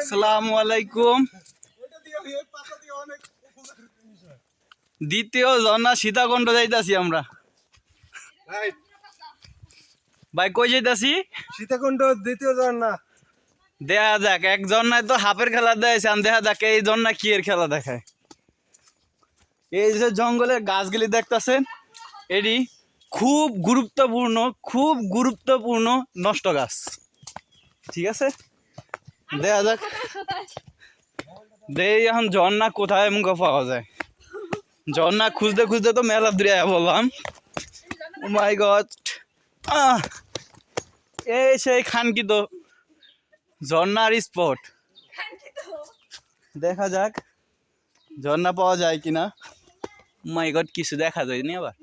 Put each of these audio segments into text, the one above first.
আসসালামু আলাইকুম। দ্বিতীয় ঝর্ণা সীতাকুণ্ড যাইতাছি আমরা। ভাই কই যাইতাছি? সীতাকুণ্ড দ্বিতীয় ঝর্ণা। দেখা যাক, এক ঝর্ণায় তো হাফের খেলা দেখাইছে, দেখা যাক এই ঝর্ণা কি এর খেলা দেখায়। এই যে জঙ্গলের গাছগুলি দেখতেছেন, এটি খুব গুরুত্বপূর্ণ নষ্ট গাছ। ঠিক আছে, দেখা যাক দেই এখন ঝর্ণা কোথায় মুখ পাওয়া যায়। ঝর্ণা খুঁজতে খুঁজতে তো মেলা দূরে বললাম। ও মাই গড, এই সেই খানকিত ঝর্ণার স্পট। দেখা যাক ঝর্ণা পাওয়া যায় কিনা। মাই গড, কিছু দেখা যায়নি আবার।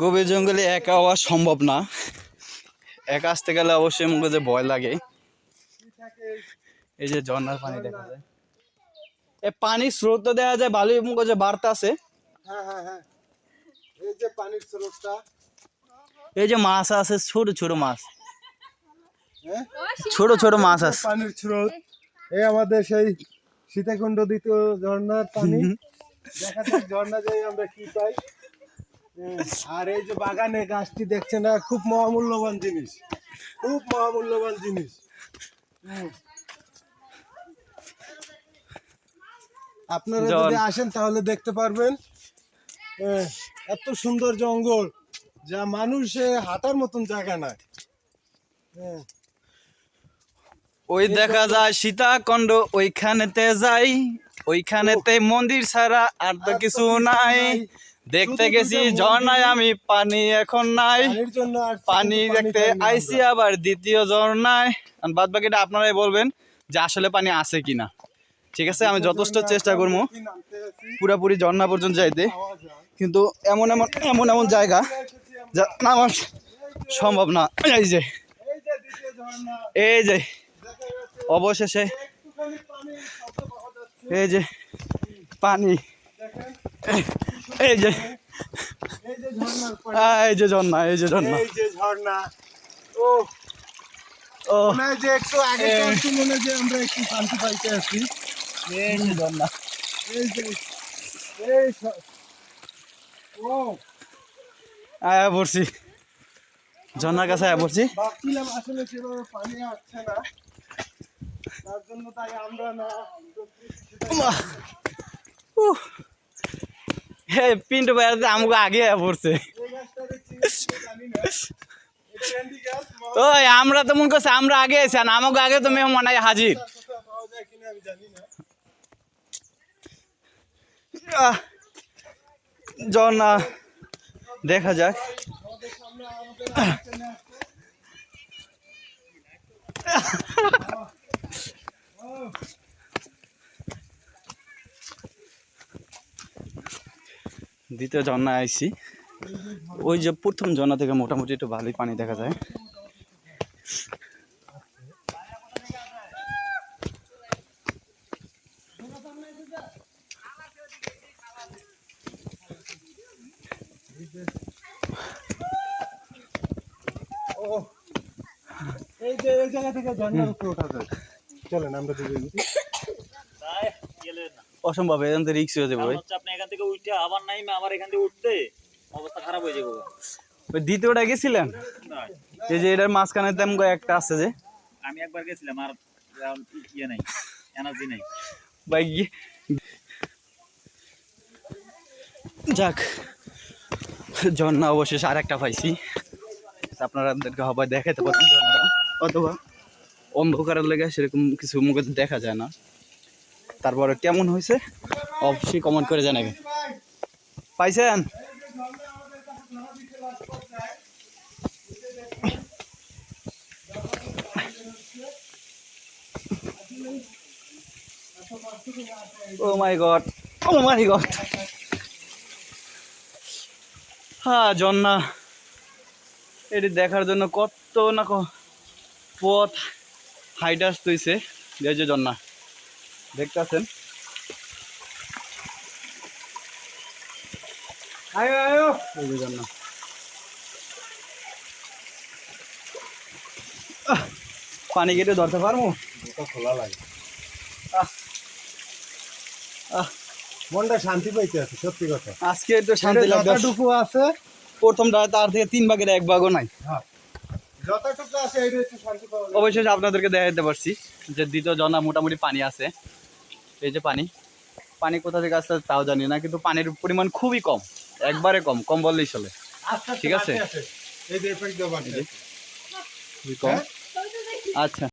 গভীর জঙ্গলে একা হওয়া সম্ভব না, একা আসতে গেলে অবশ্যই মুখে যে ভয় লাগে। এই যে ঝর্ণার পানি দেখা যায়, এই পানির স্রোত তো দেখা যায় ভালোই মুখে যে বার্তা আছে। এই যে পানির স্রোতটা, এই যে মাছ আছে, ছোট ছোট মাছ, ছোট ছোট মাছ আছে। পানির স্রোত এই আমাদের সেই সীতাকুণ্ড দ্বিতীয় ঝর্ণার পানি। দেখা যাক ঝর্ণা যাই আমরা কি পাই। আর এই যে বাগানে গাছটি দেখছেন না, খুব মহামূল্যবান জিনিস, খুব মহামূল্যবান জিনিস। আপনারা যদি আসেন তাহলে দেখতে পারবেন এত সুন্দর জঙ্গল, যা মানুষে হাঁটার মতন জায়গা নাই। ওই দেখা যায় সীতাকুণ্ড, ওইখানেতে যাই, ওইখানেতে মন্দির ছাড়া আর তো কিছু নাই। দেখতে গেছি ঝর্ণায় আমি, পানি এখন নাই। পানি দেখতে আইসি আবার দ্বিতীয় ঝর্ণায়। বাদ বাকিটা আপনারাই বলবেন যে আসলে পানি আছে কিনা। ঠিক আছে, আমি যথেষ্ট চেষ্টা করবো পুরোপুরি ঝর্ণা পর্যন্ত যাইতে, কিন্তু এমন এমন এমন এমন জায়গা যা আমার সম্ভব না। এই যে অবশেষে এই যে পানি, এই যে ঝর্ণা, এই যে ঝর্ণা। ও ও যে একটু আগে মনে যে আমরা একটু শান্তি পাইতে আছি। এই যে ঝর্ণা, এই যে এই ও আয়া পড়ছি, ঝর্ণার কাছে আয়া পড়ছি। ভাবছিলাম আসলে সেভাবে পানি আসছে না, তার জন্য তাই আমরা না পিন্টু ভাই আমাকে আগে আয়া পড়ছে। ওই আমরা তো মনে করছি আমরা আগে এসে, আমাকে আগে তো মেহমান হাজির। ঝর্ণা দেখা যাক। দ্বিতীয় ঝর্ণা আইছি, ওই যে প্রথম ঝর্ণা থেকে মোটামুটি একটু ভালোই পানি দেখা যায়। এই যে এই জায়গা থেকে ঝর্ণার উপরে ওঠা যায়, চলেন আমরা দুজন। অসম্ভব, এখান থেকে রিক্স হয়ে যাবে। আপনি এখান থেকে উঠে আবার নাইমে আবার এখান থেকে উঠতে অবস্থা খারাপ হয়ে যাবে। ওই দ্বিতীয়টা গেছিলেন, এই যে এটার মাঝখানে তেমন একটা আছে যে, আমি একবার গেছিলাম, আর ইয়ে নাই, এনার্জি নাই ভাই। যাক, ঝর্ণা অবশেষে আর একটা পাইছি। আপনাদেরকে হবাই দেখাতে পারবেন ঝর্ণাটা, অথবা অন্ধকারের লেগে সেরকম কিছু মুখে দেখা যায় না। তারপরে কেমন হয়েছে অবশ্যই কমেন্ট করে জানাবেন। পাইছেন? ও মাই গড, ও মাই গড। হ্যাঁ, ঝর্ণা এটি দেখার জন্য কত না পথ হাইট আসতেছে। এই যে ঝর্ণা দেখতেছেন, আয়ো আয়ো এই যে ঝর্ণা। পানি কেটে ধরতে পারবো? ওটা খোলা লাগে আহ, আহ, মনটা শান্তি পাইতে আছে সত্যি কথা আজকে একটু শান্তি লাগবে। যতটুকু আছে প্রথমটা তার থেকে 3 ভাগের 1 ভাগও নাই। হ্যাঁ যতটুকু আছে এটা একটু শান্তি পাওয়া যায়। অবশ্যই আপনাদেরকে দেখাতে পারছি যে দ্বিতীয় ঝর্ণা মোটামুটি পানি আছে। এই যে পানি, পানি কোথা থেকে আসছে তাও জানি না, কিন্তু পানির পরিমাণ খুবই কম, একবারে কম, কম বললেই চলে। আস্তে আস্তে ঠিক আছে। বাড়তে এই যে এফেক্ট দেওয়া বাড়তে এই যে। আছে। খুবই কম। হ্যাঁ? আচ্ছা।